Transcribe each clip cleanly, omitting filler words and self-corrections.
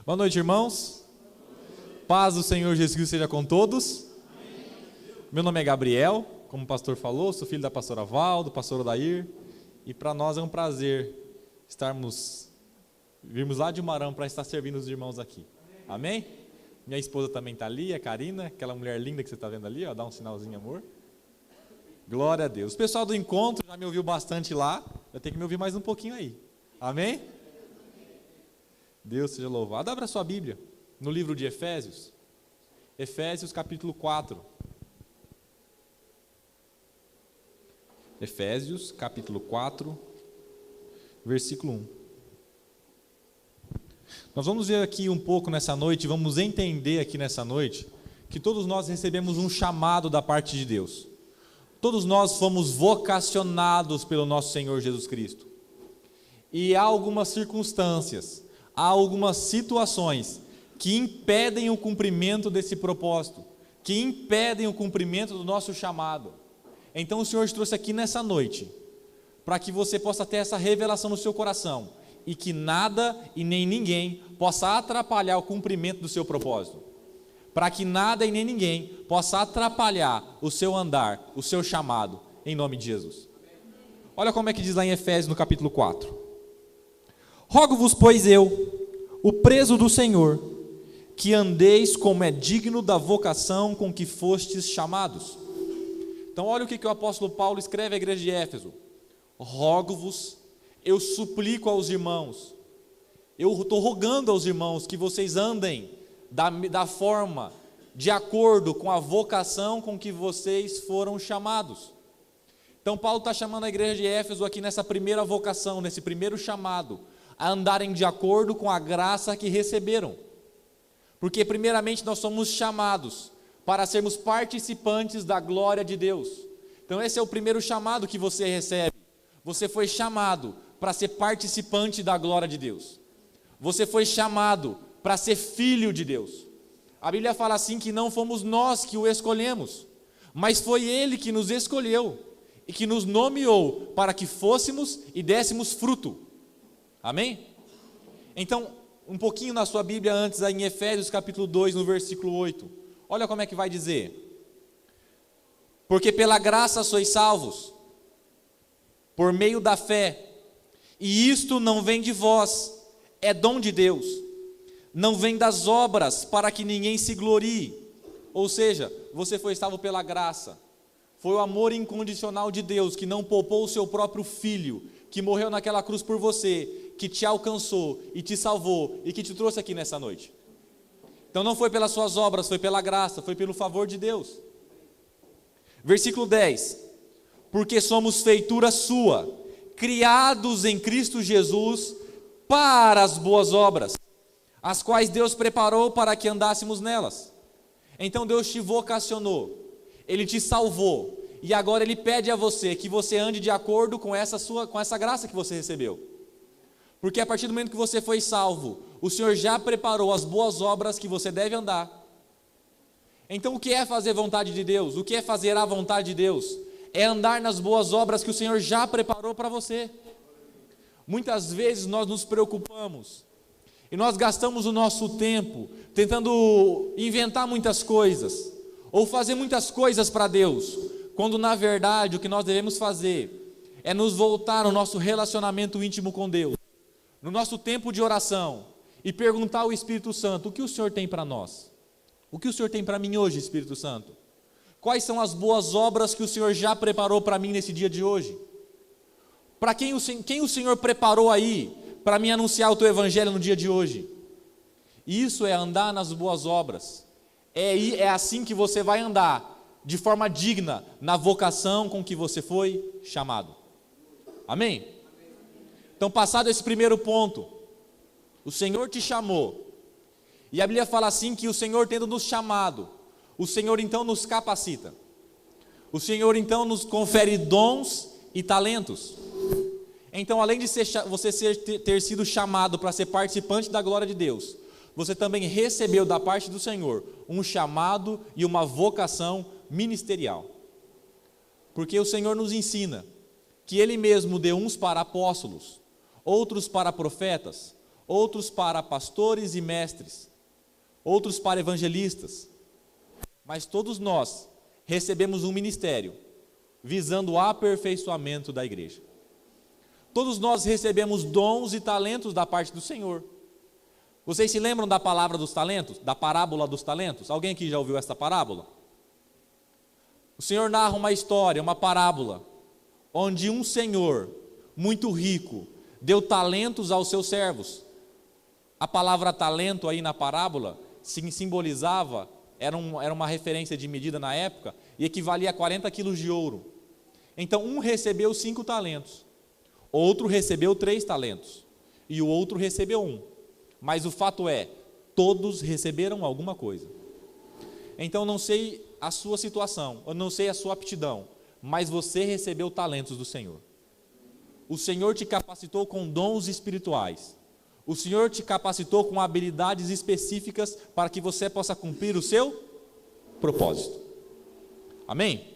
Boa noite, irmãos. Paz do Senhor Jesus Cristo seja com todos. Meu nome é Gabriel, como o pastor falou, sou filho da pastora Val, do pastor Odair, e para nós é um prazer virmos lá de Umarão para estar servindo os irmãos aqui. Amém? Minha esposa também está ali, a Karina, aquela mulher linda que você está vendo ali, ó, dá um sinalzinho, amor. Glória a Deus. O pessoal do encontro já me ouviu bastante lá, vai ter que me ouvir mais um pouquinho aí. Amém? Deus seja louvado. Abra sua Bíblia no livro de Efésios. Efésios capítulo 4. Efésios capítulo 4, versículo 1. Nós vamos ver aqui um pouco nessa noite, vamos entender aqui nessa noite, que todos nós recebemos um chamado da parte de Deus. Todos nós fomos vocacionados pelo nosso Senhor Jesus Cristo. E há algumas circunstâncias, há algumas situações que impedem o cumprimento desse propósito, que impedem o cumprimento do nosso chamado. Então o Senhor te trouxe aqui nessa noite, para que você possa ter essa revelação no seu coração, e que nada e nem ninguém possa atrapalhar o cumprimento do seu propósito. Para que nada e nem ninguém possa atrapalhar o seu andar, o seu chamado, em nome de Jesus. Olha como é que diz lá em Efésios no capítulo 4. Rogo-vos, pois eu, o preso do Senhor, que andeis como é digno da vocação com que fostes chamados. Então olha o que o apóstolo Paulo escreve à igreja de Éfeso. Rogo-vos, eu suplico aos irmãos, eu estou rogando aos irmãos que vocês andem da forma, de acordo com a vocação com que vocês foram chamados. Então Paulo está chamando a igreja de Éfeso aqui nessa primeira vocação, nesse primeiro chamado, a andarem de acordo com a graça que receberam. Porque primeiramente nós somos chamados para sermos participantes da glória de Deus. Então esse é o primeiro chamado que você recebe. Você foi chamado para ser participante da glória de Deus. Você foi chamado para ser filho de Deus. A Bíblia fala assim que não fomos nós que o escolhemos, mas foi Ele que nos escolheu e que nos nomeou para que fôssemos e dessemos fruto. Amém? Então, um pouquinho na sua Bíblia antes, aí em Efésios capítulo 2, no versículo 8. Olha como é que vai dizer. Porque pela graça sois salvos, por meio da fé, e isto não vem de vós, é dom de Deus, não vem das obras, para que ninguém se glorie. Ou seja, você foi salvo pela graça, foi o amor incondicional de Deus, que não poupou o seu próprio Filho, que morreu naquela cruz por você, que te alcançou e te salvou, e que te trouxe aqui nessa noite. Então não foi pelas suas obras, foi pela graça, foi pelo favor de Deus. Versículo 10. Porque somos feitura sua, criados em Cristo Jesus para as boas obras, as quais Deus preparou para que andássemos nelas. Então Deus te vocacionou, Ele te salvou, e agora Ele pede a você que você ande de acordo com essa graça que você recebeu. Porque a partir do momento que você foi salvo, o Senhor já preparou as boas obras que você deve andar. Então o que é fazer vontade de Deus? O que é fazer a vontade de Deus? É andar nas boas obras que o Senhor já preparou para você. Muitas vezes nós nos preocupamos e nós gastamos o nosso tempo tentando inventar muitas coisas ou fazer muitas coisas para Deus, quando na verdade o que nós devemos fazer é nos voltar no nosso relacionamento íntimo com Deus, no nosso tempo de oração, e perguntar ao Espírito Santo: o que o Senhor tem para nós? O que o Senhor tem para mim hoje, Espírito Santo? Quais são as boas obras que o Senhor já preparou para mim nesse dia de hoje? Para quem o Senhor preparou aí para me anunciar o teu evangelho no dia de hoje? Isso é andar nas boas obras. É assim que você vai andar de forma digna na vocação com que você foi chamado. Amém? Então, passado esse primeiro ponto, o Senhor te chamou, e a Bíblia fala assim que o Senhor, tendo nos chamado, o Senhor então nos capacita, o Senhor então nos confere dons e talentos. Então, além de ter sido chamado para ser participante da glória de Deus, você também recebeu da parte do Senhor um chamado e uma vocação ministerial. Porque o Senhor nos ensina que Ele mesmo deu uns para apóstolos, outros para profetas, outros para pastores e mestres, outros para evangelistas. Mas todos nós recebemos um ministério visando o aperfeiçoamento da igreja. Todos nós recebemos dons e talentos da parte do Senhor. Vocês se lembram da palavra dos talentos? Da parábola dos talentos? Alguém aqui já ouviu essa parábola? O Senhor narra uma história, uma parábola, onde um senhor muito rico deu talentos aos seus servos. A palavra talento aí na parábola simbolizava, era uma referência de medida na época, e equivalia a 40 quilos de ouro. Então um recebeu 5 talentos, outro recebeu 3 talentos, e o outro recebeu 1. Mas o fato é, todos receberam alguma coisa. Então não sei a sua situação, eu não sei a sua aptidão, mas você recebeu talentos do Senhor. O Senhor te capacitou com dons espirituais. O Senhor te capacitou com habilidades específicas para que você possa cumprir o seu propósito. Amém?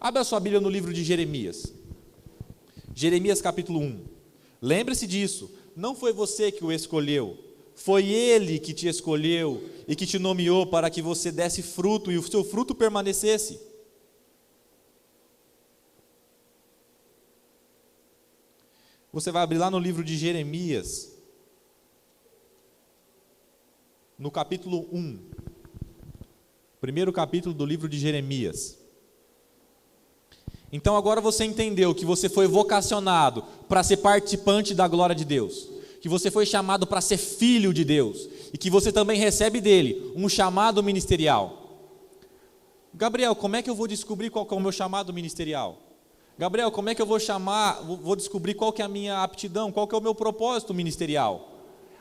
Abra sua Bíblia no livro de Jeremias. Jeremias capítulo 1. Lembre-se disso, não foi você que o escolheu, foi Ele que te escolheu e que te nomeou para que você desse fruto e o seu fruto permanecesse. Você vai abrir lá no livro de Jeremias, no capítulo 1, primeiro capítulo do livro de Jeremias. Então agora você entendeu que você foi vocacionado para ser participante da glória de Deus, que você foi chamado para ser filho de Deus, e que você também recebe dele um chamado ministerial. Gabriel, como é que eu vou descobrir qual que é o meu chamado ministerial? Gabriel, como é que eu vou descobrir qual que é a minha aptidão, qual que é o meu propósito ministerial?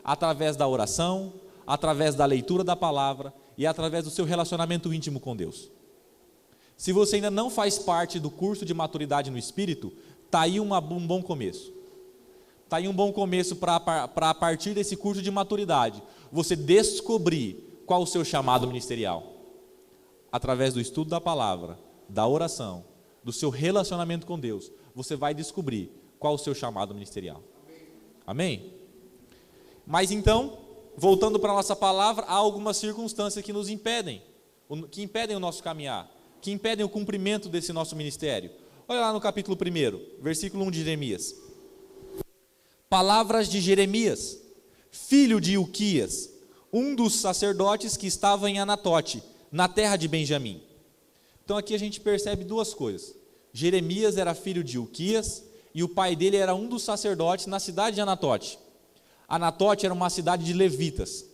Através da oração, através da leitura da palavra e através do seu relacionamento íntimo com Deus. Se você ainda não faz parte do curso de maturidade no Espírito, está aí um bom começo. Está aí um bom começo para a partir desse curso de maturidade, você descobrir qual o seu chamado ministerial. Através do estudo da palavra, da oração, do seu relacionamento com Deus, você vai descobrir qual o seu chamado ministerial. Amém? Mas então, voltando para a nossa palavra, há algumas circunstâncias que nos impedem, que impedem o nosso caminhar, que impedem o cumprimento desse nosso ministério. Olha lá no capítulo 1, versículo 1 de Jeremias. Palavras de Jeremias, filho de Ilquias, um dos sacerdotes que estava em Anatote, na terra de Benjamim. Então aqui a gente percebe duas coisas. Jeremias era filho de Ilquias e o pai dele era um dos sacerdotes na cidade de Anatote. Anatote era uma cidade de levitas.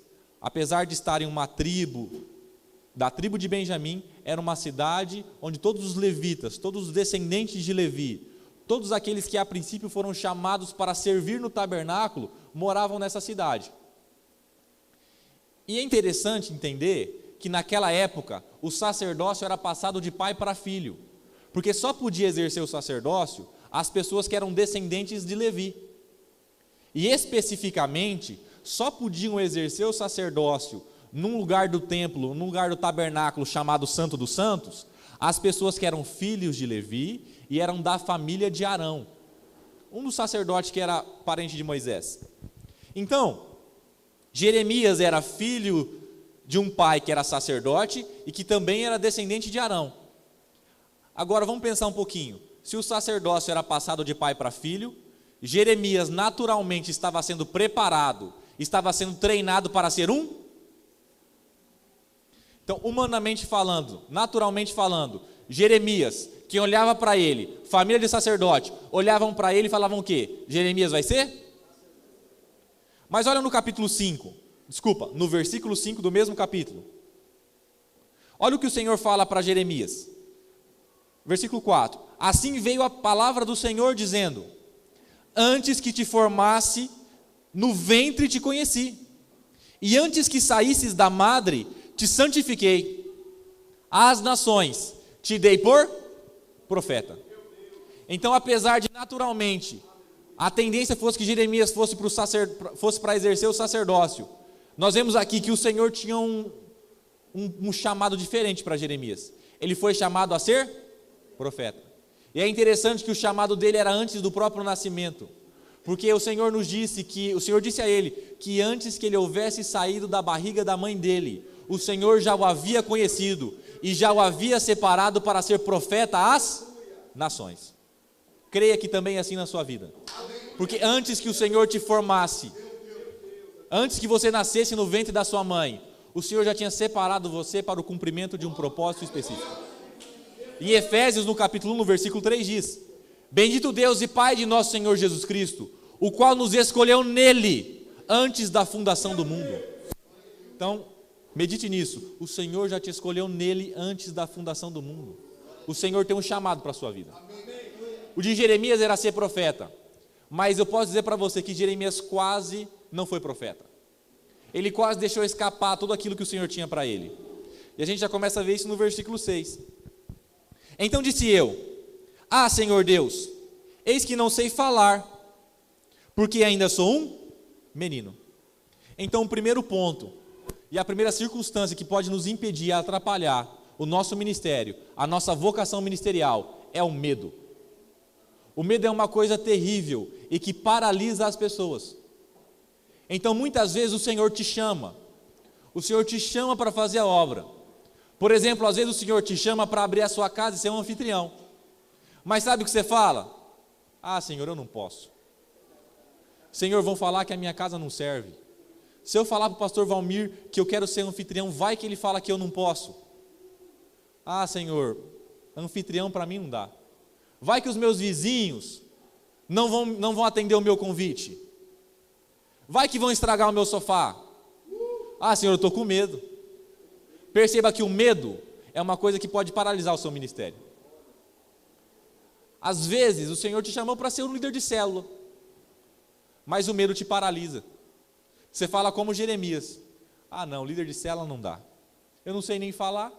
Apesar de estar em uma tribo, da tribo de Benjamim, era uma cidade onde todos os levitas, todos os descendentes de Levi, todos aqueles que a princípio foram chamados para servir no tabernáculo, moravam nessa cidade. E é interessante entender que naquela época o sacerdócio era passado de pai para filho, porque só podia exercer o sacerdócio as pessoas que eram descendentes de Levi. E especificamente, só podiam exercer o sacerdócio num lugar do templo, num lugar do tabernáculo chamado Santo dos Santos, as pessoas que eram filhos de Levi e eram da família de Arão, um dos sacerdotes que era parente de Moisés. Então, Jeremias era filho de um pai que era sacerdote e que também era descendente de Arão. Agora vamos pensar um pouquinho. Se o sacerdócio era passado de pai para filho, Jeremias naturalmente estava sendo preparado, estava sendo treinado para ser um. Então, humanamente falando, naturalmente falando, Jeremias, quem olhava para ele, família de sacerdote, olhavam para ele e falavam o quê? Jeremias vai ser? Mas olha no capítulo 5, no versículo 5 do mesmo capítulo. Olha o que o Senhor fala para Jeremias. Versículo 4. Assim veio a palavra do Senhor dizendo: antes que te formasse, no ventre te conheci, e antes que saísses da madre, te santifiquei. Às nações te dei por profeta. Então, apesar de naturalmente a tendência fosse que Jeremias fosse para exercer o sacerdócio, nós vemos aqui que o Senhor tinha um chamado diferente para Jeremias. Ele foi chamado a ser profeta. E é interessante que o chamado dele era antes do próprio nascimento, Porque o Senhor disse a ele que antes que ele houvesse saído da barriga da mãe dele, o Senhor já o havia conhecido e já o havia separado para ser profeta às nações. Creia que também é assim na sua vida. Porque antes que o Senhor te formasse, antes que você nascesse no ventre da sua mãe, o Senhor já tinha separado você para o cumprimento de um propósito específico. Em Efésios, no capítulo 1, no versículo 3 diz: Bendito Deus e Pai de nosso Senhor Jesus Cristo, o qual nos escolheu nele, antes da fundação do mundo. Então, medite nisso, o Senhor já te escolheu nele antes da fundação do mundo. O Senhor tem um chamado para a sua vida. O de Jeremias era ser profeta, mas eu posso dizer para você que Jeremias quase não foi profeta. Ele quase deixou escapar tudo aquilo que o Senhor tinha para ele. E a gente já começa a ver isso no versículo 6. Então disse eu: Ah, Senhor Deus, eis que não sei falar, porque ainda sou um menino. Então o primeiro ponto, e a primeira circunstância que pode nos impedir, atrapalhar o nosso ministério, a nossa vocação ministerial, é o medo. O medo é uma coisa terrível e que paralisa as pessoas. Então muitas vezes o Senhor te chama para fazer a obra. Por exemplo, às vezes o Senhor te chama para abrir a sua casa e ser um anfitrião. Mas sabe o que você fala? Ah, Senhor, eu não posso. Senhor, vão falar que a minha casa não serve. Se eu falar para o pastor Valmir que eu quero ser anfitrião, vai que ele fala que eu não posso. Ah, Senhor, anfitrião para mim não dá. Vai que os meus vizinhos não vão atender o meu convite. Vai que vão estragar o meu sofá. Ah, Senhor, eu estou com medo. Perceba que o medo é uma coisa que pode paralisar o seu ministério. Às vezes o Senhor te chamou para ser um líder de célula, mas o medo te paralisa. Você fala como Jeremias: Ah não, líder de célula não dá. Eu não sei nem falar.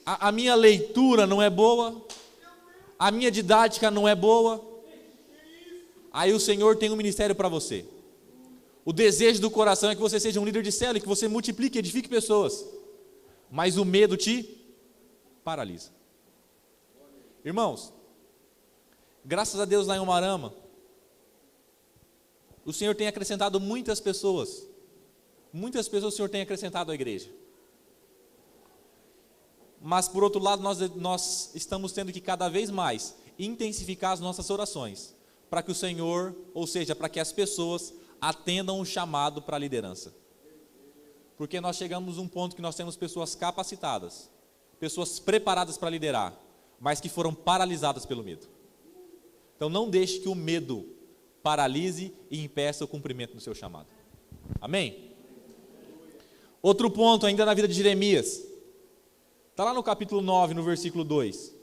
A minha leitura não é boa. A minha didática não é boa. Aí o Senhor tem um ministério para você. O desejo do coração é que você seja um líder de célula, que você multiplique, edifique pessoas. Mas o medo te paralisa. Irmãos, graças a Deus lá em Umarama, o Senhor tem acrescentado muitas pessoas. Muitas pessoas o Senhor tem acrescentado à igreja. Mas por outro lado, nós estamos tendo que cada vez mais intensificar as nossas orações, para que o Senhor, ou seja, para que as pessoas atendam o chamado para a liderança. Porque nós chegamos a um ponto que nós temos pessoas capacitadas, pessoas preparadas para liderar, mas que foram paralisadas pelo medo. Então não deixe que o medo paralise e impeça o cumprimento do seu chamado. Amém? Outro ponto ainda na vida de Jeremias, está lá no capítulo 9, no versículo 2.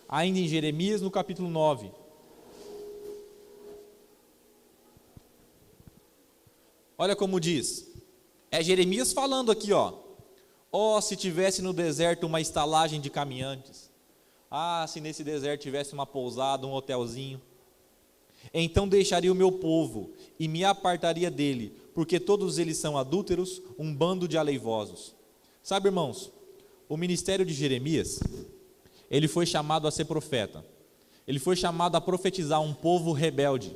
Ainda em Jeremias, no capítulo 9. Olha como diz. É Jeremias falando aqui, ó. Oh, se tivesse no deserto uma estalagem de caminhantes. Ah, se nesse deserto tivesse uma pousada, um hotelzinho. Então deixaria o meu povo e me apartaria dele, porque todos eles são adúlteros, um bando de aleivosos. Sabe, irmãos, o ministério de Jeremias, ele foi chamado a ser profeta. Ele foi chamado a profetizar um povo rebelde.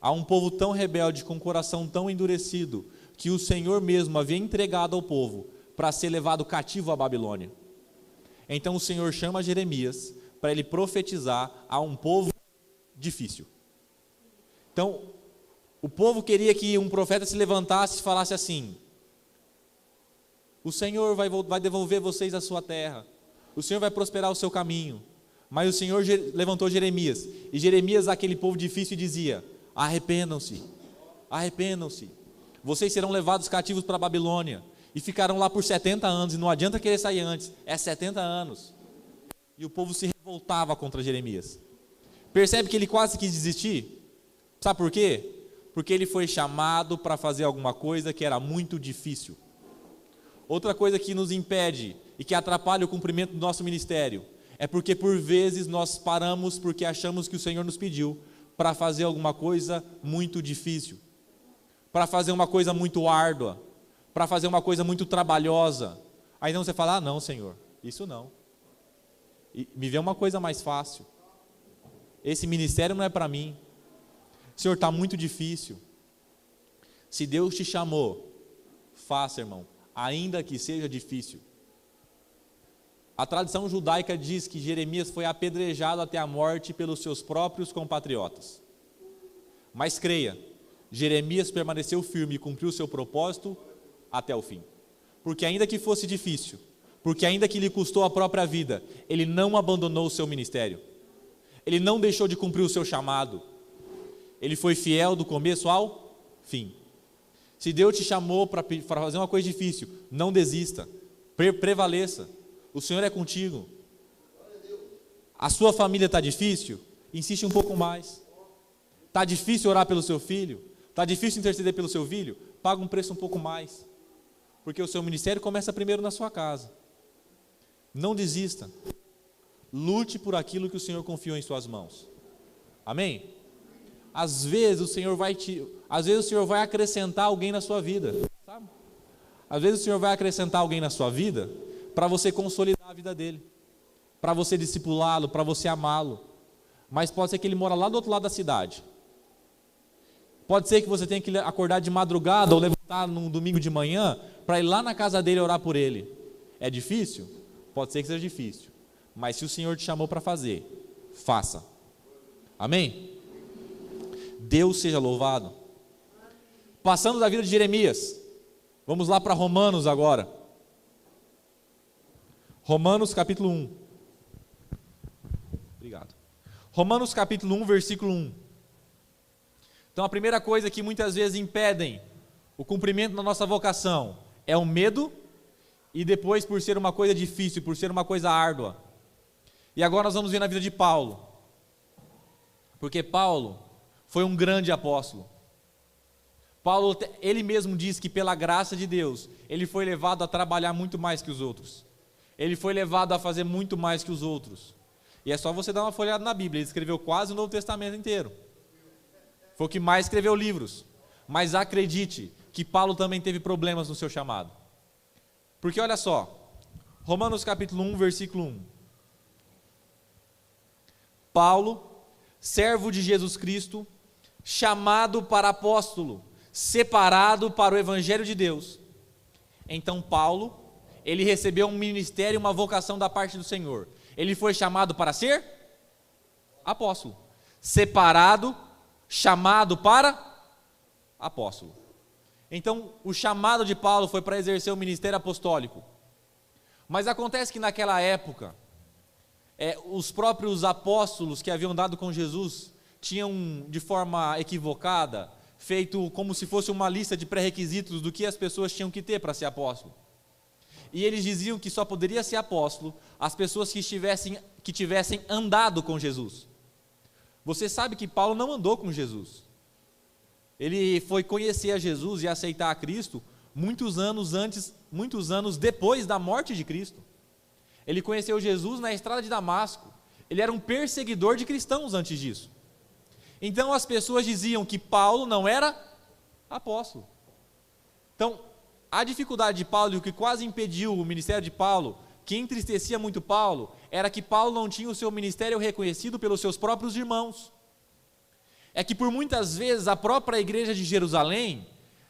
A um povo tão rebelde, com o coração tão endurecido, que o Senhor mesmo havia entregado ao povo para ser levado cativo à Babilônia. Então o Senhor chama Jeremias para ele profetizar a um povo difícil. Então, o povo queria que um profeta se levantasse e falasse assim: o Senhor vai devolver vocês a sua terra, o Senhor vai prosperar o seu caminho. Mas o Senhor levantou Jeremias, e Jeremias, aquele povo difícil, dizia: arrependam-se, arrependam-se, vocês serão levados cativos para a Babilônia, e ficaram lá por 70 anos, e não adianta querer sair antes, é 70 anos, e o povo se revoltava contra Jeremias. Percebe que ele quase quis desistir? Sabe por quê? Porque ele foi chamado para fazer alguma coisa que era muito difícil. Outra coisa que nos impede e que atrapalha o cumprimento do nosso ministério é porque por vezes nós paramos porque achamos que o Senhor nos pediu para fazer alguma coisa muito difícil, para fazer uma coisa muito árdua, para fazer uma coisa muito trabalhosa. Aí não você fala: ah não, Senhor, isso não, e me vê uma coisa mais fácil. esse ministério não é para mim. Senhor, está muito difícil. Se Deus te chamou, faça, irmão, ainda que seja difícil. A tradição judaica diz que Jeremias foi apedrejado até a morte pelos seus próprios compatriotas. Mas creia, Jeremias permaneceu firme e cumpriu seu propósito até o fim. Porque ainda que fosse difícil, porque ainda que lhe custou a própria vida, ele não abandonou o seu ministério. Ele não deixou de cumprir o seu chamado. Ele foi fiel do começo ao fim. Se Deus te chamou para fazer uma coisa difícil, não desista, prevaleça. O Senhor é contigo. A sua família está difícil? Insiste um pouco mais. Está difícil orar pelo seu filho? Está difícil interceder pelo seu filho? Paga um preço um pouco mais. Porque o seu ministério começa primeiro na sua casa. Não desista. Lute por aquilo que o Senhor confiou em suas mãos. Amém? Às vezes o Senhor vai acrescentar alguém na sua vida. Sabe? Às vezes o Senhor vai acrescentar alguém na sua vida para você consolidar a vida dele, para você discipulá-lo, para você amá-lo. Mas pode ser que ele mora lá do outro lado da cidade. Pode ser que você tenha que acordar de madrugada ou levantar num domingo de manhã para ir lá na casa dele orar por ele. É difícil? Pode ser que seja difícil. Mas se o Senhor te chamou para fazer, faça. Amém? Deus seja louvado. Passando da vida de Jeremias, vamos lá para Romanos agora. Romanos capítulo 1. Obrigado. Romanos capítulo 1, versículo 1. Então a primeira coisa que muitas vezes impedem o cumprimento da nossa vocação é o medo, e depois por ser uma coisa difícil, por ser uma coisa árdua. E agora nós vamos ver na vida de Paulo. Porque Paulo foi um grande apóstolo. Paulo, ele mesmo diz que pela graça de Deus, ele foi levado a trabalhar muito mais que os outros. Ele foi levado a fazer muito mais que os outros. E é só você dar uma folhada na Bíblia, ele escreveu quase o Novo Testamento inteiro. Foi o que mais escreveu livros. Mas acredite que Paulo também teve problemas no seu chamado. Porque olha só, Romanos capítulo 1, versículo 1. Paulo, servo de Jesus Cristo, chamado para apóstolo, separado para o evangelho de Deus. Então Paulo, ele recebeu um ministério e uma vocação da parte do Senhor. Ele foi chamado para ser apóstolo, separado, chamado para apóstolo. Então o chamado de Paulo foi para exercer o ministério apostólico. Mas acontece que naquela época, os próprios apóstolos que haviam dado com Jesus tinham, de forma equivocada, feito como se fosse uma lista de pré-requisitos do que as pessoas tinham que ter para ser apóstolo. E eles diziam que só poderia ser apóstolo as pessoas que tivessem andado com Jesus. Você sabe que Paulo não andou com Jesus. Ele foi conhecer a Jesus e aceitar a Cristo muitos anos depois da morte de Cristo. Ele conheceu Jesus na estrada de Damasco. Ele era um perseguidor de cristãos antes disso. Então as pessoas diziam que Paulo não era apóstolo. Então, a dificuldade de Paulo e o que quase impediu o ministério de Paulo, que entristecia muito Paulo, era que Paulo não tinha o seu ministério reconhecido pelos seus próprios irmãos. É que por muitas vezes a própria igreja de Jerusalém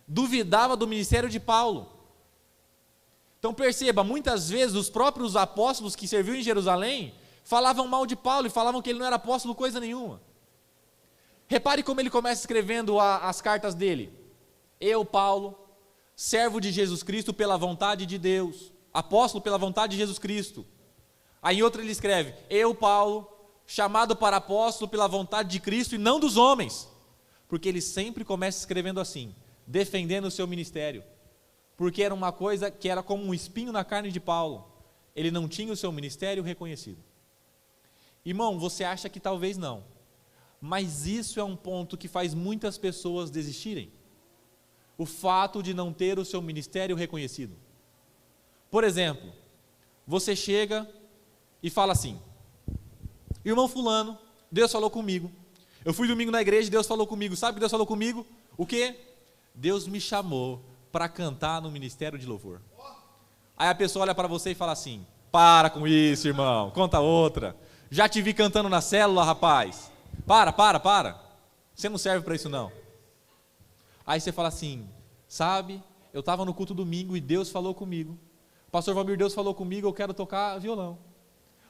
duvidava do ministério de Paulo. Então perceba, muitas vezes os próprios apóstolos que serviam em Jerusalém falavam mal de Paulo e falavam que ele não era apóstolo coisa nenhuma. Repare como ele começa escrevendo as cartas dele. Eu, Paulo, servo de Jesus Cristo pela vontade de Deus, apóstolo pela vontade de Jesus Cristo. Aí em outro ele escreve, eu, Paulo, chamado para apóstolo pela vontade de Cristo e não dos homens. Porque ele sempre começa escrevendo assim, defendendo o seu ministério. Porque era uma coisa que era como um espinho na carne de Paulo. Ele não tinha o seu ministério reconhecido. Irmão, você acha que talvez não. Mas isso é um ponto que faz muitas pessoas desistirem. O fato de não ter o seu ministério reconhecido. Por exemplo, você chega e fala assim, irmão fulano, Deus falou comigo. Eu fui domingo na igreja e Deus falou comigo. Sabe o que Deus falou comigo? O quê? Deus me chamou para cantar no ministério de louvor. Aí a pessoa olha para você e fala assim, para com isso, irmão, conta outra. Já te vi cantando na célula, rapaz. Para. Você não serve para isso não. Aí você fala assim, sabe, eu estava no culto domingo e Deus falou comigo. Pastor Valmir, Deus falou comigo, eu quero tocar violão.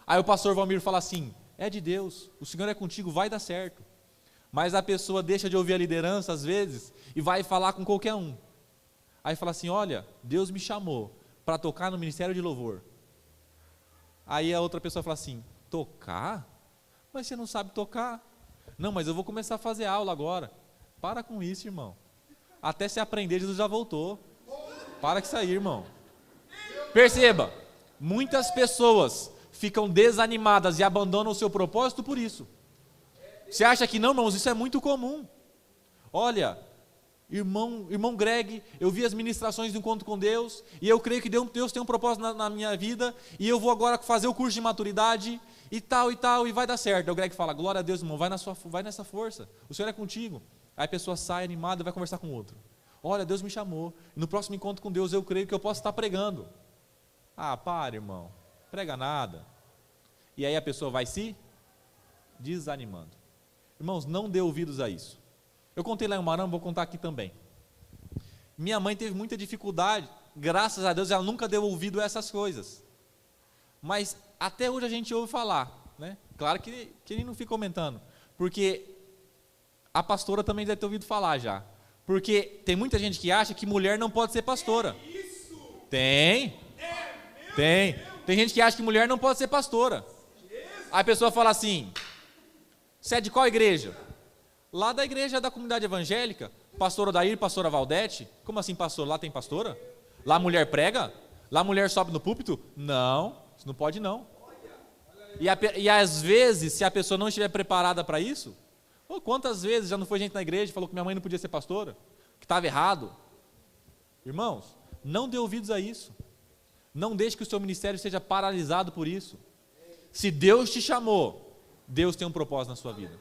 Aí o pastor Valmir fala assim, é de Deus, o Senhor é contigo, vai dar certo. Mas a pessoa deixa de ouvir a liderança às vezes e vai falar com qualquer um. Aí fala assim, olha, Deus me chamou para tocar no ministério de louvor. Aí a outra pessoa fala assim, tocar? Mas você não sabe tocar. Não, mas eu vou começar a fazer aula agora. Para com isso, irmão. Até se aprender, Jesus já voltou. Para com isso aí, irmão. Perceba, muitas pessoas ficam desanimadas e abandonam o seu propósito por isso. Você acha que não, irmãos? Isso é muito comum. Olha, irmão Greg, eu vi as ministrações do Encontro com Deus, e eu creio que Deus tem um propósito na minha vida, e eu vou agora fazer o curso de maturidade, e tal, e vai dar certo. Aí o Greg fala, glória a Deus, irmão, vai nessa força, o Senhor é contigo. Aí a pessoa sai animada e vai conversar com o outro. Olha, Deus me chamou, e no próximo encontro com Deus eu creio que eu posso estar pregando. Ah, para, irmão, prega nada. E aí a pessoa vai se desanimando. Irmãos, não dê ouvidos a isso. Eu contei lá em Umarama, vou contar aqui também. Minha mãe teve muita dificuldade, graças a Deus ela nunca deu ouvido a essas coisas. Mas até hoje a gente ouve falar, né? Claro que ele não fica comentando, porque a pastora também deve ter ouvido falar já. Porque tem muita gente que acha que mulher não pode ser pastora. Tem gente que acha que mulher não pode ser pastora. Aí a pessoa fala assim, você é de qual igreja? Lá da igreja da comunidade evangélica, pastor Odair, pastora Valdete. Como assim pastor? Lá tem pastora? Lá a mulher prega? Lá a mulher sobe no púlpito? Não, isso não pode não. E às vezes, se a pessoa não estiver preparada para isso, quantas vezes já não foi gente na igreja e falou que minha mãe não podia ser pastora? Que estava errado? Irmãos, não dê ouvidos a isso. Não deixe que o seu ministério seja paralisado por isso. Se Deus te chamou, Deus tem um propósito na sua vida.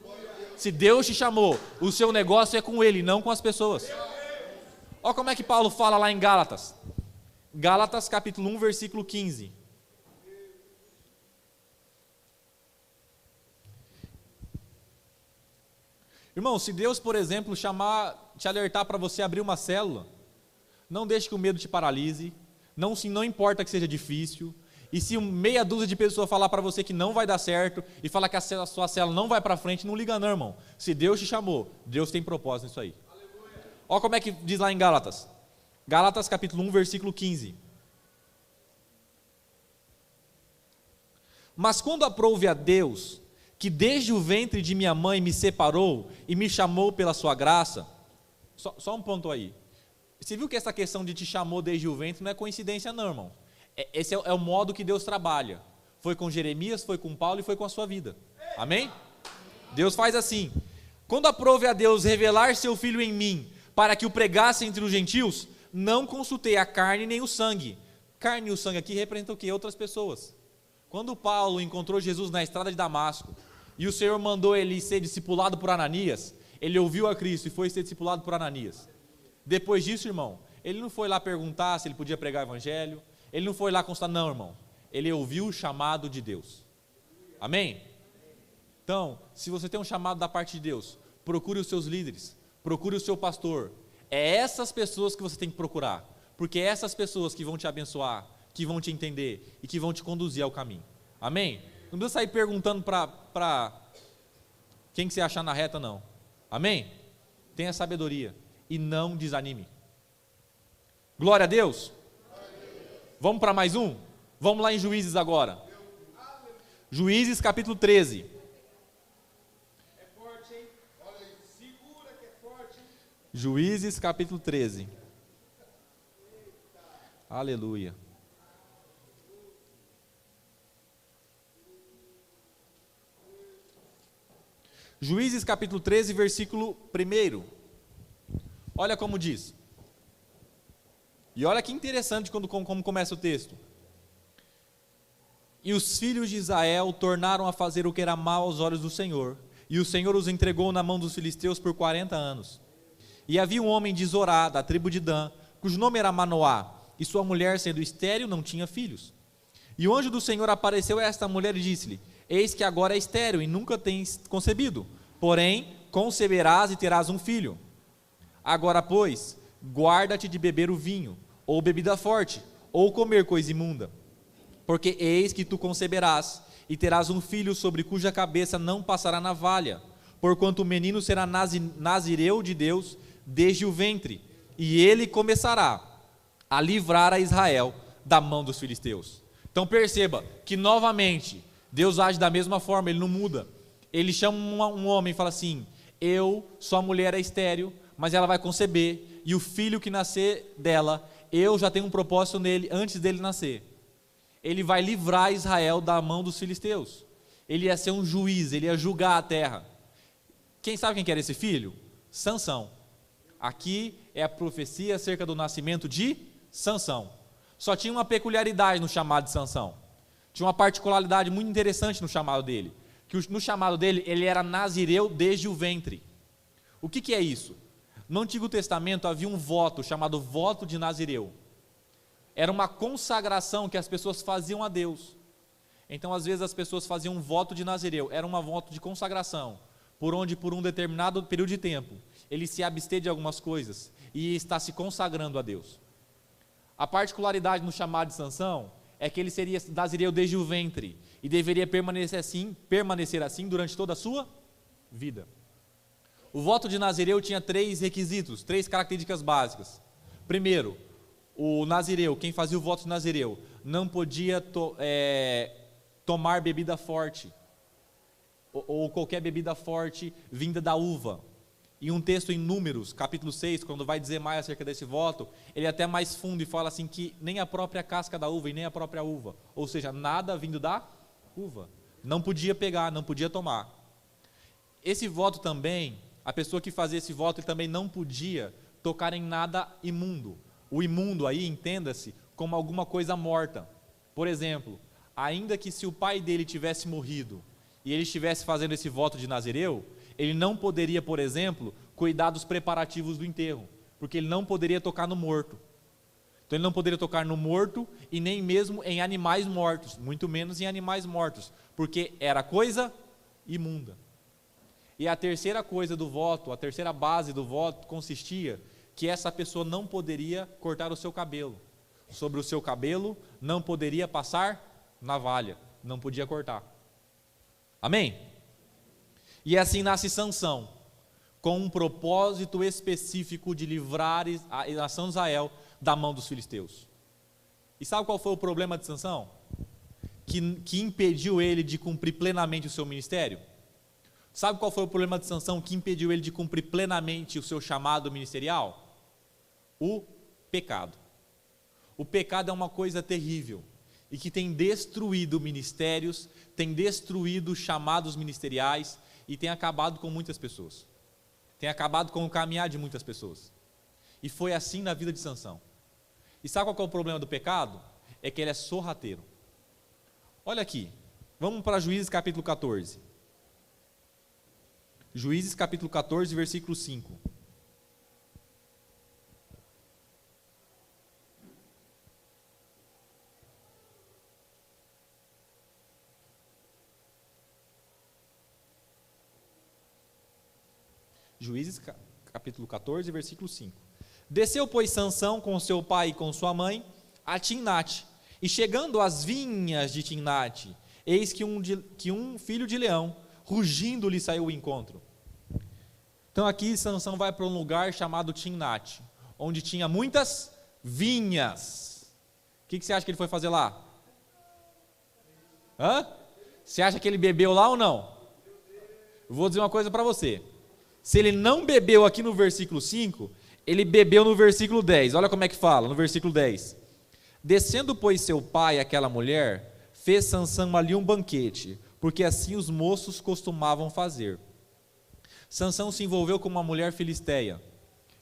Se Deus te chamou, o seu negócio é com Ele, não com as pessoas. Olha como é que Paulo fala lá em Gálatas. Gálatas capítulo 1, versículo 15. Irmão, se Deus, por exemplo, te alertar para você abrir uma célula, não deixe que o medo te paralise, não importa que seja difícil. E se meia dúzia de pessoas falar para você que não vai dar certo, e falar que a sua célula não vai para frente, não liga não, irmão. Se Deus te chamou, Deus tem propósito nisso aí. Olha como é que diz lá em Gálatas. Gálatas capítulo 1, versículo 15. Mas quando aprouve a Deus, que desde o ventre de minha mãe me separou e me chamou pela sua graça. Só um ponto aí. Você viu que essa questão de te chamou desde o ventre não é coincidência não, irmão. Esse é o modo que Deus trabalha. Foi com Jeremias, foi com Paulo e foi com a sua vida. Amém? Deus faz assim. Quando aprove a Deus revelar seu Filho em mim, para que o pregasse entre os gentios, não consultei a carne nem o sangue. Carne e o sangue aqui representam o quê? Outras pessoas. Quando Paulo encontrou Jesus na estrada de Damasco, e o Senhor mandou ele ser discipulado por Ananias, ele ouviu a Cristo e foi ser discipulado por Ananias. Depois disso, irmão, ele não foi lá perguntar se ele podia pregar o evangelho, ele não foi lá constatar, não, irmão. Ele ouviu o chamado de Deus. Amém? Então, se você tem um chamado da parte de Deus, procure os seus líderes, procure o seu pastor. É essas pessoas que você tem que procurar, porque é essas pessoas que vão te abençoar, que vão te entender e que vão te conduzir ao caminho. Amém? Não precisa sair perguntando para quem que você achar na reta, não. Amém? Tenha sabedoria e não desanime. Glória a Deus. Vamos para mais um? Vamos lá em Juízes agora. Juízes capítulo 13. É forte, hein? Olha aí, segura que é forte. Juízes capítulo 13. Aleluia. Juízes capítulo 13, versículo 1. Olha como diz. E olha que interessante como começa o texto. E os filhos de Israel tornaram a fazer o que era mal aos olhos do Senhor, e o Senhor os entregou na mão dos filisteus por 40 anos. E havia um homem de Zorá, da tribo de Dan, cujo nome era Manoá, e sua mulher, sendo estéril, não tinha filhos. E o anjo do Senhor apareceu a esta mulher e disse-lhe: eis que agora é estéril e nunca tens concebido, porém conceberás e terás um filho. Agora, pois, guarda-te de beber o vinho, ou bebida forte, ou comer coisa imunda, porque eis que tu conceberás e terás um filho sobre cuja cabeça não passará navalha, porquanto o menino será nazireu de Deus desde o ventre, e ele começará a livrar a Israel da mão dos filisteus. Então perceba que novamente Deus age da mesma forma, ele não muda. Ele chama um homem e fala assim: sua mulher é estéril, mas ela vai conceber, e o filho que nascer dela, eu já tenho um propósito nele antes dele nascer. Ele vai livrar Israel da mão dos filisteus. Ele ia ser um juiz, ele ia julgar a terra. Quem sabe quem que era esse filho? Sansão. Aqui é a profecia acerca do nascimento de Sansão. Só tinha uma peculiaridade no chamado de Sansão. Tinha uma particularidade muito interessante no chamado dele. Que no chamado dele, ele era nazireu desde o ventre. O que é isso? No Antigo Testamento havia um voto chamado voto de Nazireu. Era uma consagração que as pessoas faziam a Deus. Então, às vezes, as pessoas faziam um voto de Nazireu. Era um voto de consagração, por onde, por um determinado período de tempo, ele se abster de algumas coisas e está se consagrando a Deus. A particularidade no chamado de Sansão é que ele seria nazireu desde o ventre e deveria permanecer assim durante toda a sua vida. O voto de Nazireu tinha 3 requisitos, 3 características básicas. Primeiro, o Nazireu, quem fazia o voto de Nazireu, não podia tomar bebida forte, ou qualquer bebida forte vinda da uva. E um texto em Números, capítulo 6, quando vai dizer mais acerca desse voto, ele é até mais fundo e fala assim que nem a própria casca da uva e nem a própria uva, ou seja, nada vindo da uva, não podia pegar, não podia tomar. Esse voto também, a pessoa que fazia esse voto, ele também não podia tocar em nada imundo. O imundo aí, entenda-se, como alguma coisa morta. Por exemplo, ainda que se o pai dele tivesse morrido e ele estivesse fazendo esse voto de Nazireu, ele não poderia, por exemplo, cuidar dos preparativos do enterro, porque ele não poderia tocar no morto. Então ele não poderia tocar no morto e nem mesmo em animais mortos, muito menos em animais mortos, porque era coisa imunda. E a terceira coisa do voto, a terceira base do voto consistia que essa pessoa não poderia cortar o seu cabelo. Sobre o seu cabelo não poderia passar navalha, não podia cortar. Amém? E assim nasce Sansão, com um propósito específico de livrar a nação de Israel da mão dos filisteus. E sabe qual foi o problema de Sansão? Que impediu ele de cumprir plenamente o seu ministério? Sabe qual foi o problema de Sansão que impediu ele de cumprir plenamente o seu chamado ministerial? O pecado. O pecado é uma coisa terrível e que tem destruído ministérios, tem destruído chamados ministeriais e tem acabado com muitas pessoas. Tem acabado com o caminhar de muitas pessoas. E foi assim na vida de Sansão. E sabe qual que é o problema do pecado? É que ele é sorrateiro. Olha aqui, vamos para Juízes capítulo 14. Juízes capítulo 14, versículo 5. Juízes capítulo 14, versículo 5. Desceu, pois, Sansão com seu pai e com sua mãe a Timnate, e chegando às vinhas de Timnate, eis que um filho de leão, rugindo, lhe saiu ao encontro. Então aqui Sansão vai para um lugar chamado Timnate, onde tinha muitas vinhas. O que você acha que ele foi fazer lá? Você acha que ele bebeu lá ou não? Eu vou dizer uma coisa para você. Se ele não bebeu aqui no versículo 5, ele bebeu no versículo 10. Olha como é que fala, no versículo 10. Descendo, pois, seu pai àquela mulher, fez Sansão ali um banquete, porque assim os moços costumavam fazer. Sansão se envolveu com uma mulher filisteia,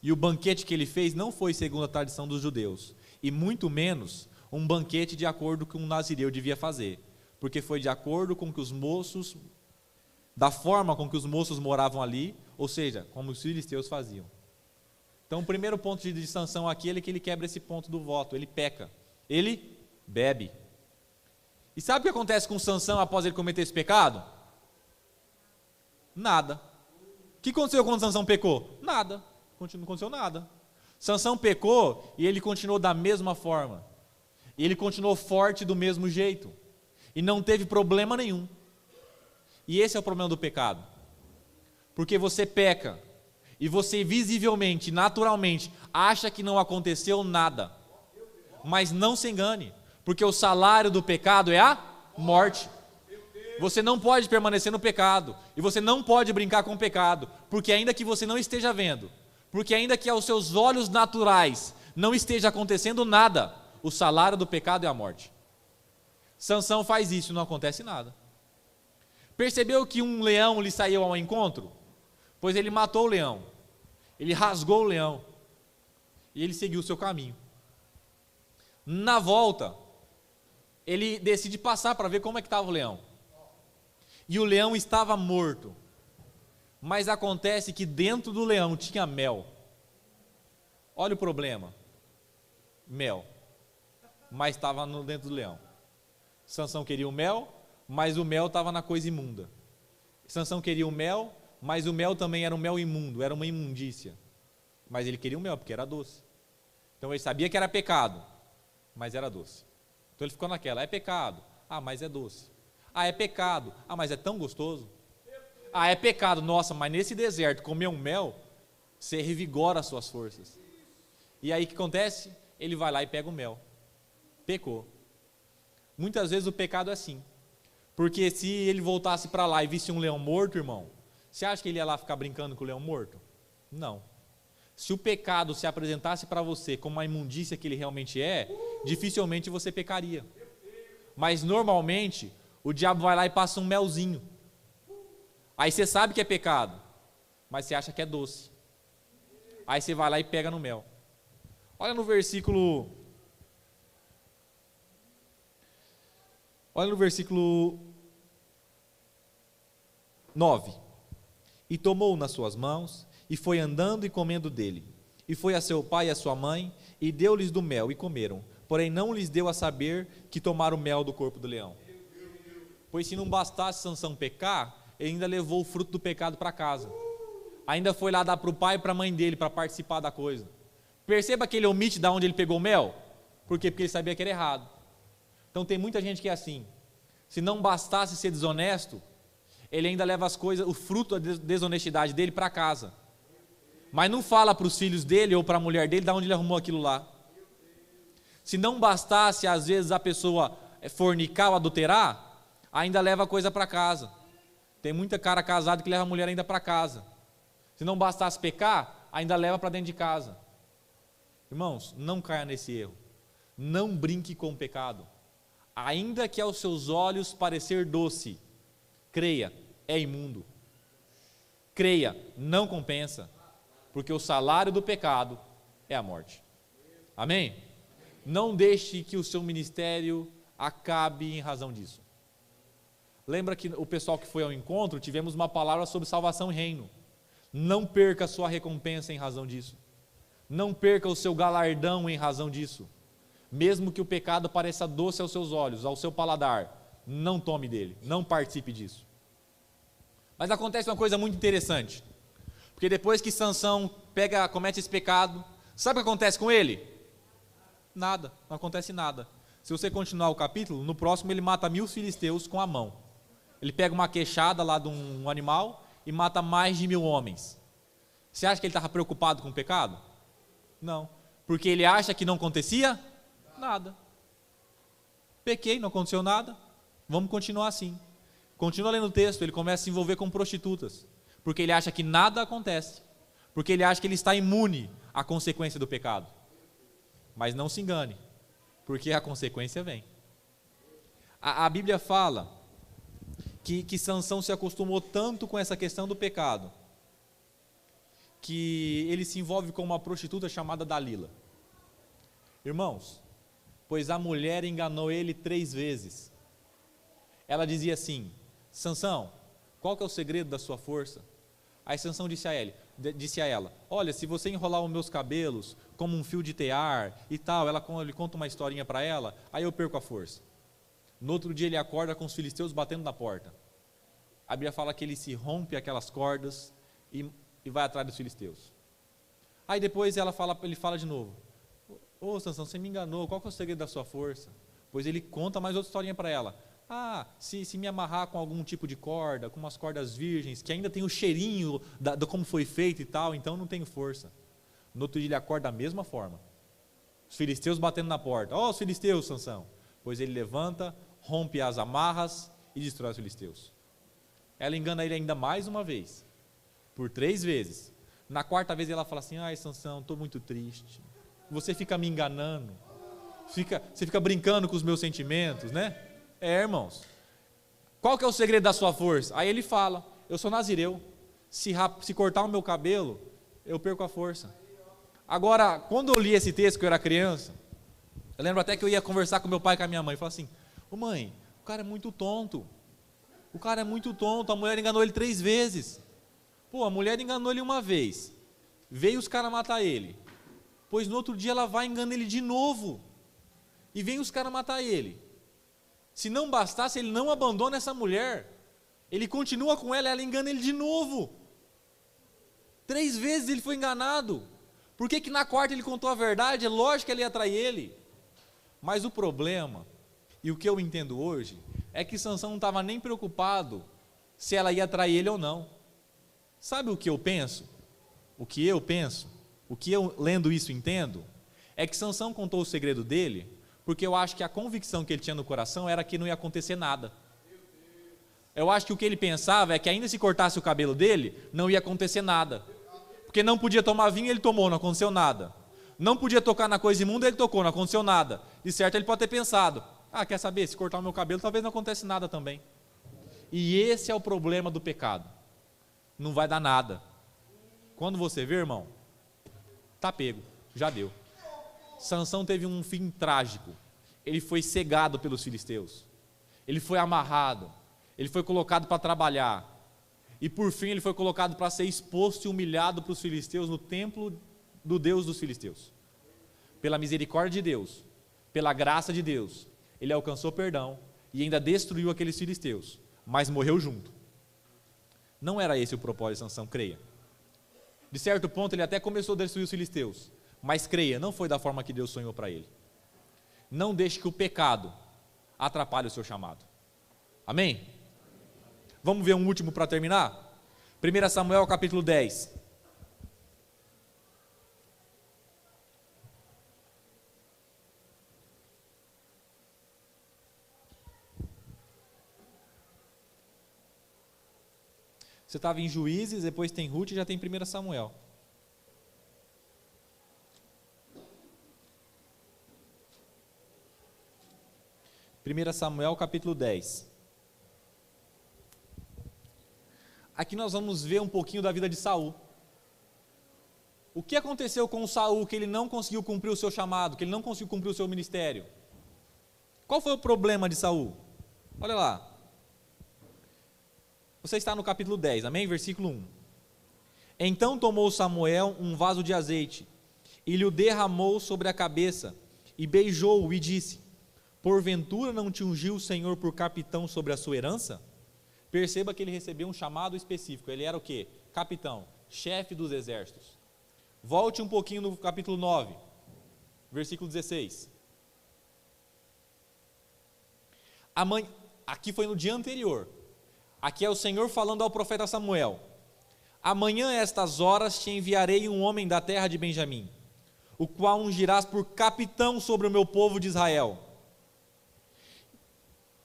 e o banquete que ele fez não foi segundo a tradição dos judeus, e muito menos um banquete de acordo com o nazireu devia fazer, porque foi de acordo com que os moços, da forma com que os moços moravam ali, ou seja, como os filisteus faziam. Então o primeiro ponto de Sansão aqui é que ele quebra esse ponto do voto, ele peca, ele bebe. E sabe o que acontece com Sansão após ele cometer esse pecado? Nada. que aconteceu quando Sansão pecou? Nada, não aconteceu nada. Sansão pecou e ele continuou da mesma forma. E ele continuou forte do mesmo jeito. E não teve problema nenhum. E esse é o problema do pecado. Porque você peca e você visivelmente, naturalmente, acha que não aconteceu nada. Mas não se engane, porque o salário do pecado é a morte. Você não pode permanecer no pecado, e você não pode brincar com o pecado, porque ainda que você não esteja vendo, porque ainda que aos seus olhos naturais não esteja acontecendo nada, o salário do pecado é a morte. Sansão faz isso e não acontece nada. Percebeu que um leão lhe saiu ao encontro? Pois ele matou o leão, ele rasgou o leão, e ele seguiu o seu caminho. Na volta, ele decide passar para ver como é que estava o leão. E o leão estava morto. Mas acontece que dentro do leão tinha mel. Olha o problema. Mel. Mas estava dentro do leão. Sansão queria o mel, mas o mel estava na coisa imunda. Sansão queria o mel, mas o mel também era um mel imundo, era uma imundícia. Mas ele queria o mel, porque era doce. Então ele sabia que era pecado, mas era doce. Então ele ficou naquela, é pecado, mas é doce. É pecado, mas é tão gostoso. É pecado, nossa, mas nesse deserto, comer um mel, você revigora as suas forças. E aí o que acontece? Ele vai lá e pega o mel. Pecou. Muitas vezes o pecado é assim. Porque se ele voltasse para lá e visse um leão morto, irmão, você acha que ele ia lá ficar brincando com o leão morto? Não. Se o pecado se apresentasse para você como uma imundícia que ele realmente é, dificilmente você pecaria. Mas normalmente, o diabo vai lá e passa um melzinho. Aí você sabe que é pecado, mas você acha que é doce. Aí você vai lá e pega no mel. Olha no versículo 9. E tomou-o nas suas mãos, e foi andando e comendo dele. E foi a seu pai e a sua mãe, e deu-lhes do mel, e comeram. Porém não lhes deu a saber que tomaram o mel do corpo do leão. Pois se não bastasse Sansão pecar, ele ainda levou o fruto do pecado para casa. Ainda foi lá dar para o pai e para a mãe dele, para participar da coisa. Perceba que ele omite de onde ele pegou o mel. Por quê? Porque ele sabia que era errado. Então tem muita gente que é assim. Se não bastasse ser desonesto, ele ainda leva as coisas, o fruto da desonestidade dele para casa. Mas não fala para os filhos dele ou para a mulher dele de onde ele arrumou aquilo lá. Se não bastasse, às vezes, a pessoa fornicar ou adulterar, ainda leva a coisa para casa. Tem muita cara casado que leva a mulher ainda para casa. Se não bastasse pecar, ainda leva para dentro de casa. Irmãos, não caia nesse erro. Não brinque com o pecado. Ainda que aos seus olhos parecer doce, creia, é imundo. Creia, não compensa. Porque o salário do pecado é a morte. Amém? Não deixe que o seu ministério acabe em razão disso. Lembra que o pessoal que foi ao encontro, tivemos uma palavra sobre salvação e reino. Não perca a sua recompensa em razão disso. Não perca o seu galardão em razão disso. Mesmo que o pecado pareça doce aos seus olhos, ao seu paladar, não tome dele, não participe disso. Mas acontece uma coisa muito interessante. Porque depois que Sansão comete esse pecado, sabe o que acontece com ele? Nada, não acontece nada. Se você continuar o capítulo, no próximo ele mata 1000 filisteus com a mão. Ele pega uma queixada lá de um animal e mata mais de 1000 homens. Você acha que ele estava preocupado com o pecado? Não, porque ele acha que não acontecia nada. Pequei, não aconteceu nada, vamos continuar assim. Continua lendo o texto, ele começa a se envolver com prostitutas, porque ele acha que nada acontece, porque ele acha que ele está imune à consequência do pecado. Mas não se engane, porque a consequência vem. A Bíblia fala que Sansão se acostumou tanto com essa questão do pecado, que ele se envolve com uma prostituta chamada Dalila. Irmãos, pois a mulher enganou ele 3 vezes. Ela dizia assim: Sansão, qual que é o segredo da sua força? Aí Sansão disse a ela: olha, se você enrolar os meus cabelos como um fio de tear e tal, ele conta uma historinha para ela, aí eu perco a força. No outro dia ele acorda com os filisteus batendo na porta. A Bíblia fala que ele se rompe aquelas cordas, e vai atrás dos filisteus. Aí depois ele fala de novo: ô Sansão, você me enganou, qual que é o segredo da sua força? Pois ele conta mais outra historinha para ela. Se me amarrar com algum tipo de corda, com umas cordas virgens, que ainda tem o cheirinho de como foi feito e tal, então não tenho força. No outro dia ele acorda da mesma forma. Os filisteus batendo na porta. Os filisteus, Sansão. Pois ele levanta, rompe as amarras e destrói os filisteus. Ela engana ele ainda mais uma vez, por 3 vezes. Na 4ª vez ela fala assim: ai Sansão, estou muito triste. Você fica me enganando. Você fica brincando com os meus sentimentos, né? Irmãos, qual que é o segredo da sua força? Aí ele fala: eu sou nazireu, se cortar o meu cabelo, eu perco a força. Agora, quando eu li esse texto que eu era criança, eu lembro até que eu ia conversar com meu pai e com a minha mãe, e falava assim: ô mãe, o cara é muito tonto, a mulher enganou ele 3 vezes. A mulher enganou ele uma vez, veio os caras matar ele, pois no outro dia ela vai e engana ele de novo, e vem os caras matar ele. Se não bastasse, ele não abandona essa mulher, ele continua com ela engana ele de novo. 3 vezes ele foi enganado. Por que na 4ª ele contou a verdade? É lógico que ela ia trair ele. Mas o problema, e o que eu entendo hoje, é que Sansão não estava nem preocupado se ela ia trair ele ou não. Sabe o que eu penso? O que eu lendo isso entendo, é que Sansão contou o segredo dele, porque eu acho que a convicção que ele tinha no coração era que não ia acontecer nada. Eu acho que o que ele pensava é que ainda se cortasse o cabelo dele, não ia acontecer nada. Porque não podia tomar vinho, ele tomou, não aconteceu nada. Não podia tocar na coisa imunda, ele tocou, não aconteceu nada. De certo ele pode ter pensado: quer saber, se cortar o meu cabelo, talvez não acontece nada também. E esse é o problema do pecado. Não vai dar nada. Quando você vê, irmão, tá pego, já deu. Sansão teve um fim trágico. Ele foi cegado pelos filisteus. Ele foi amarrado. Ele foi colocado para trabalhar. E por fim ele foi colocado para ser exposto e humilhado para os filisteus no templo do Deus dos filisteus. Pela misericórdia de Deus, pela graça de Deus, ele alcançou perdão e ainda destruiu aqueles filisteus, mas morreu junto. Não era esse o propósito de Sansão, creia. De certo ponto ele até começou a destruir os filisteus, mas creia, não foi da forma que Deus sonhou para ele. Não deixe que o pecado atrapalhe o seu chamado. Amém? Vamos ver um último para terminar? 1 Samuel capítulo 10. Você estava em Juízes, depois tem Ruth e já tem 1 Samuel. Primeira Samuel capítulo 10. Aqui nós vamos ver um pouquinho da vida de Saul. O que aconteceu com Saul que ele não conseguiu cumprir o seu chamado, que ele não conseguiu cumprir o seu ministério? Qual foi o problema de Saul? Olha lá. Você está no capítulo 10, amém? Versículo 1. Então tomou Samuel um vaso de azeite, e lhe o derramou sobre a cabeça, e beijou-o e disse: porventura não te ungiu o Senhor por capitão sobre a sua herança? Perceba que ele recebeu um chamado específico. Ele era o quê? Capitão, chefe dos exércitos. Volte um pouquinho no capítulo 9, versículo 16. Aqui foi no dia anterior. Aqui é o Senhor falando ao profeta Samuel: amanhã a estas horas te enviarei um homem da terra de Benjamim, o qual ungirás por capitão sobre o meu povo de Israel.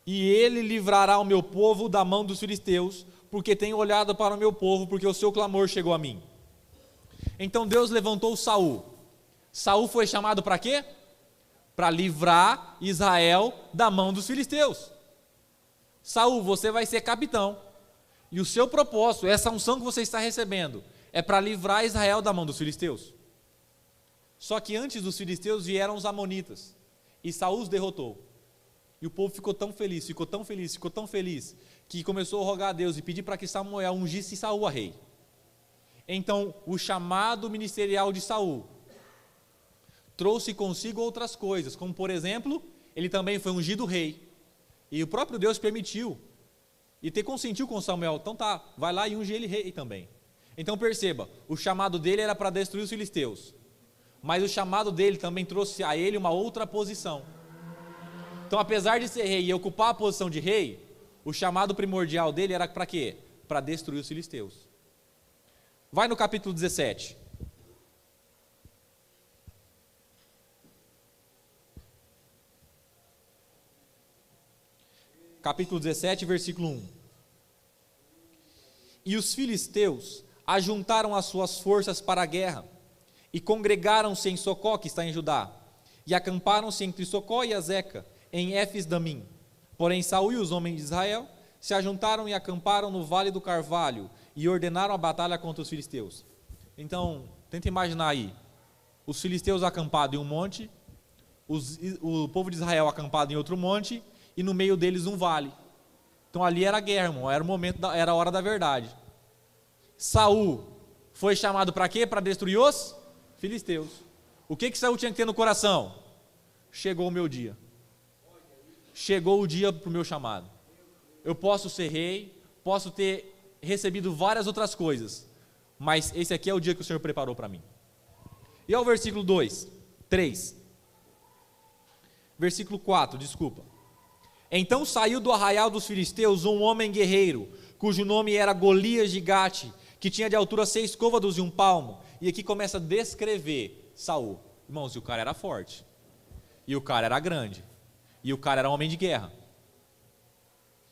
E ele livrará o meu povo da mão dos filisteus, porque tenho olhado para o meu povo, porque o seu clamor chegou a mim. Então Deus levantou Saul. Saul foi chamado para quê? Para livrar Israel da mão dos filisteus. Saul, você vai ser capitão. E o seu propósito, essa unção que você está recebendo, é para livrar Israel da mão dos filisteus. Só que antes dos filisteus vieram os amonitas, e Saul os derrotou. E o povo ficou tão feliz, que começou a rogar a Deus e pedir para que Samuel ungisse Saul a rei. Então, o chamado ministerial de Saul trouxe consigo outras coisas, como por exemplo, ele também foi ungido rei. E o próprio Deus permitiu, e consentiu com Samuel: então tá, vai lá e unge ele rei também. Então perceba, o chamado dele era para destruir os filisteus, mas o chamado dele também trouxe a ele uma outra posição. Então, apesar de ser rei e ocupar a posição de rei, o chamado primordial dele era para quê? Para destruir os filisteus. Vai no capítulo 17. Capítulo 17, versículo 1. E os filisteus ajuntaram as suas forças para a guerra, e congregaram-se em Socó, que está em Judá, e acamparam-se entre Socó e Azeca, em Éfes-Damim. Porém Saul e os homens de Israel se ajuntaram e acamparam no vale do Carvalho, e ordenaram a batalha contra os filisteus. Então, tenta imaginar aí, os filisteus acampados em um monte, o povo de Israel acampado em outro monte, e no meio deles um vale. Então ali era guerra, irmão, era o momento, era a hora da verdade. Saul foi chamado para quê? Para destruir os filisteus. O que Saul tinha que ter no coração? Chegou o meu dia. Chegou o dia para o meu chamado. Eu posso ser rei, posso ter recebido várias outras coisas, mas esse aqui é o dia que o Senhor preparou para mim. E ao versículo 3. Versículo 4, desculpa. Então saiu do arraial dos filisteus um homem guerreiro, cujo nome era Golias de Gate, que tinha de altura 6 côvados e 1 palmo. E aqui começa a descrever Saul. Irmãos, e o cara era forte, e o cara era grande, e o cara era homem de guerra.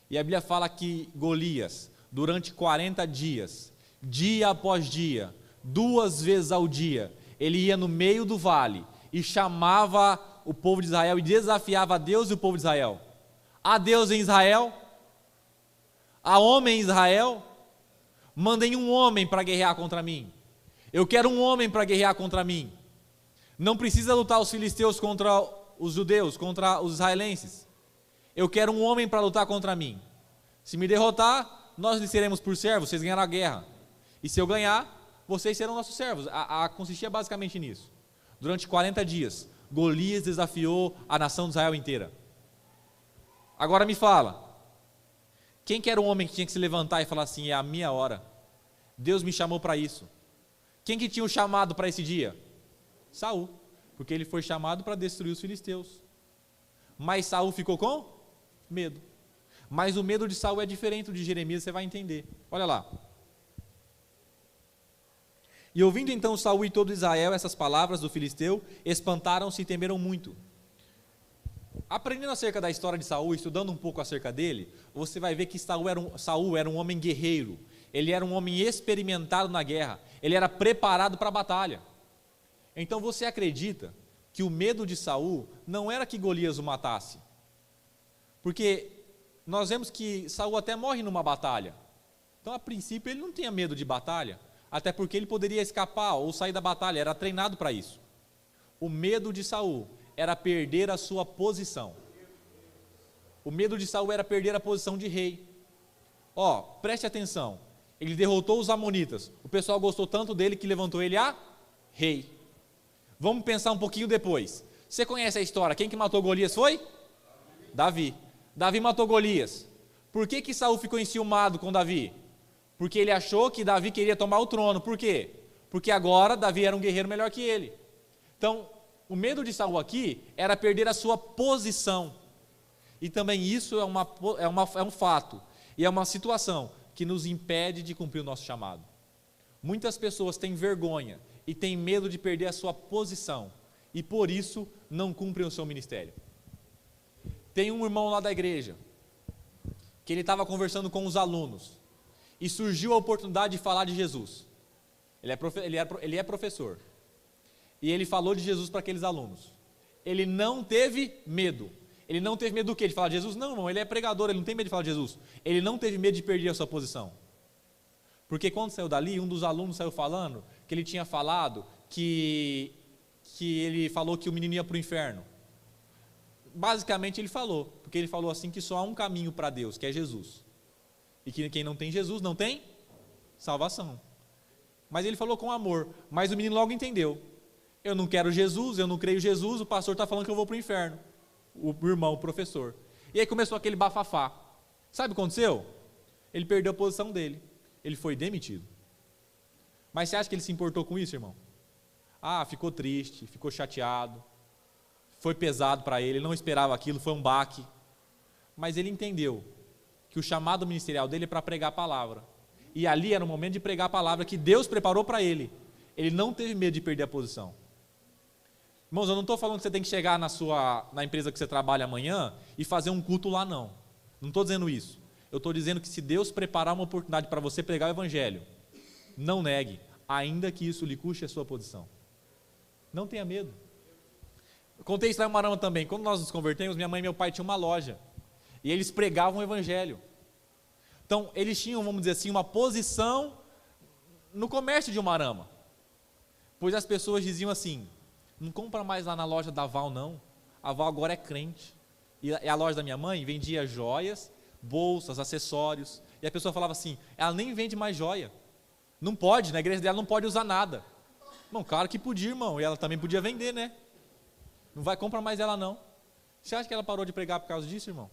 E a Bíblia fala que Golias, durante 40 dias, dia após dia, 2 vezes ao dia, ele ia no meio do vale e chamava o povo de Israel e desafiava a Deus e o povo de Israel. Há Deus em Israel? Há homem em Israel? Mandem um homem para guerrear contra mim. Eu quero um homem para guerrear contra mim. Não precisa lutar os filisteus contra os judeus, contra os israelenses. Eu quero um homem para lutar contra mim. Se me derrotar, nós lhe seremos por servos, vocês ganharão a guerra. E se eu ganhar, vocês serão nossos servos. Consistia basicamente nisso. Durante 40 dias, Golias desafiou a nação de Israel inteira. Agora me fala, quem que era o homem que tinha que se levantar e falar assim, é a minha hora, Deus me chamou para isso? Quem que tinha o chamado para esse dia? Saul, porque ele foi chamado para destruir os filisteus. Mas Saul ficou com medo. Mas o medo de Saul é diferente do de Jeremias, você vai entender. Olha lá. E ouvindo então Saul e todo Israel essas palavras do filisteu, espantaram-se e temeram muito. Aprendendo acerca da história de Saul, estudando um pouco acerca dele, você vai ver que Saul era um homem guerreiro, ele era um homem experimentado na guerra, ele era preparado para a batalha. Então você acredita que o medo de Saul não era que Golias o matasse? Porque nós vemos que Saul até morre numa batalha. Então a princípio ele não tinha medo de batalha, até porque ele poderia escapar ou sair da batalha, era treinado para isso. O medo de Saul era perder a sua posição. O medo de Saul era perder a posição de rei. Preste atenção. Ele derrotou os amonitas. O pessoal gostou tanto dele que levantou ele a rei. Vamos pensar um pouquinho depois. Você conhece a história? Quem que matou Golias foi? Davi. Davi matou Golias. Por que Saul ficou enciumado com Davi? Porque ele achou que Davi queria tomar o trono. Por quê? Porque agora Davi era um guerreiro melhor que ele. Então, o medo de Saul aqui era perder a sua posição. E também isso é um fato. E é uma situação que nos impede de cumprir o nosso chamado. Muitas pessoas têm vergonha e têm medo de perder a sua posição. E por isso não cumprem o seu ministério. Tem um irmão lá da igreja, que ele estava conversando com os alunos. E surgiu a oportunidade de falar de Jesus. Ele é professor. E ele falou de Jesus para aqueles alunos. Ele não teve medo. Ele não teve medo do quê? De falar de Jesus? Não, irmão, ele é pregador, ele não tem medo de falar de Jesus. Ele não teve medo de perder a sua posição. Porque quando saiu dali, um dos alunos saiu falando que ele tinha falado que ele falou que o menino ia para o inferno. Basicamente ele falou, porque ele falou assim que só há um caminho para Deus, que é Jesus. E que quem não tem Jesus não tem salvação. Mas ele falou com amor, mas o menino logo entendeu. Eu não quero Jesus, eu não creio em Jesus, o pastor está falando que eu vou para o inferno. O irmão, o professor. E aí começou aquele bafafá. Sabe o que aconteceu? Ele perdeu a posição dele. Ele foi demitido. Mas você acha que ele se importou com isso, irmão? Ficou triste, ficou chateado, foi pesado para ele não esperava aquilo, foi um baque. Mas ele entendeu que o chamado ministerial dele é para pregar a palavra. E ali era o momento de pregar a palavra que Deus preparou para ele. Ele não teve medo de perder a posição. Irmãos, eu não estou falando que você tem que chegar na empresa que você trabalha amanhã e fazer um culto lá, não. Não estou dizendo isso. Eu estou dizendo que se Deus preparar uma oportunidade para você pregar o evangelho, não negue, ainda que isso lhe custe a sua posição. Não tenha medo. Eu contei isso lá em Marama também. Quando nós nos convertemos, minha mãe e meu pai tinham uma loja. E eles pregavam o evangelho. Então, eles tinham, vamos dizer assim, uma posição no comércio de Umarama. Pois as pessoas diziam assim, não compra mais lá na loja da Val não, a Val agora é crente. E a loja da minha mãe vendia joias, bolsas, acessórios. E a pessoa falava assim, ela nem vende mais joia. Não pode, na igreja dela não pode usar nada. Bom, claro que podia, irmão, e ela também podia vender, né? Não vai comprar mais ela não. Você acha que ela parou de pregar por causa disso, irmão?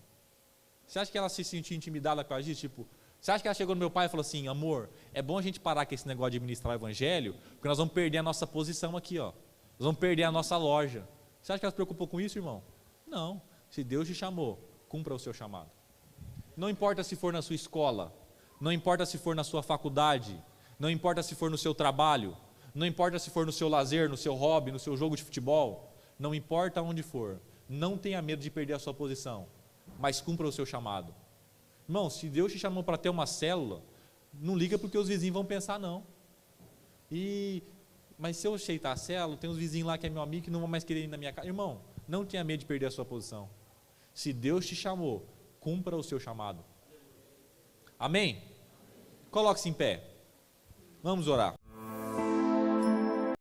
Você acha que ela se sentiu intimidada por causa disso? Tipo, você acha que ela chegou no meu pai e falou assim, amor, é bom a gente parar com esse negócio de ministrar o evangelho, porque nós vamos perder a nossa posição aqui, ó. Nós vamos perder a nossa loja. Você acha que ela se preocupou com isso, irmão? Não. Se Deus te chamou, cumpra o seu chamado. Não importa se for na sua escola, não importa se for na sua faculdade, não importa se for no seu trabalho, não importa se for no seu lazer, no seu hobby, no seu jogo de futebol, não importa onde for, não tenha medo de perder a sua posição, mas cumpra o seu chamado. Irmão, se Deus te chamou para ter uma célula, não liga porque os vizinhos vão pensar não. Mas se eu aceitar a célula, tem uns vizinhos lá que é meu amigo que não vão mais querer ir na minha casa. Irmão, não tenha medo de perder a sua posição. Se Deus te chamou, cumpra o seu chamado. Amém? Coloque-se em pé. Vamos orar.